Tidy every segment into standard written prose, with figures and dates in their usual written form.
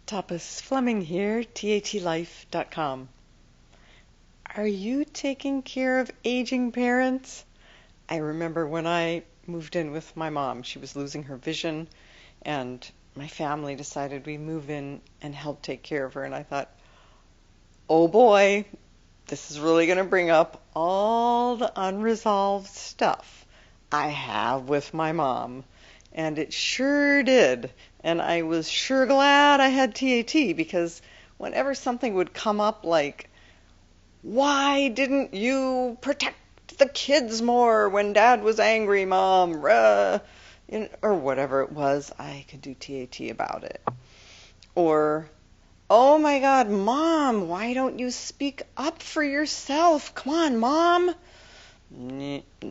Tapas Fleming here, tatlife.com. Are you taking care of aging parents? I remember when I moved in with my mom, she was losing her vision, and my family decided we'd move in and help take care of her. And I thought, oh boy, this is really going to bring up all the unresolved stuff I have with my mom. And it sure did. And I was sure glad I had TAT, because whenever something would come up like, why didn't you protect the kids more when Dad was angry, Mom? Or whatever it was, I could do TAT about it. Or, oh my God, Mom, why don't you speak up for yourself? Come on, Mom.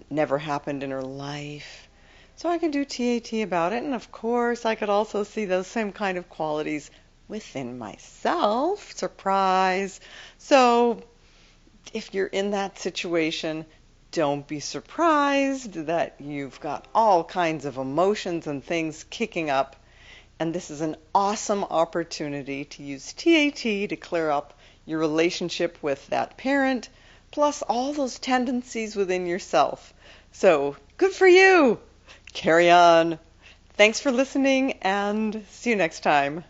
Never happened in her life. So I can do TAT about it, and of course I could also see those same kind of qualities within myself. Surprise. So if you're in that situation, don't be surprised that you've got all kinds of emotions and things kicking up, and this is an awesome opportunity to use TAT to clear up your relationship with that parent, plus all those tendencies within yourself. So good for you! Carry on. Thanks for listening, and see you next time.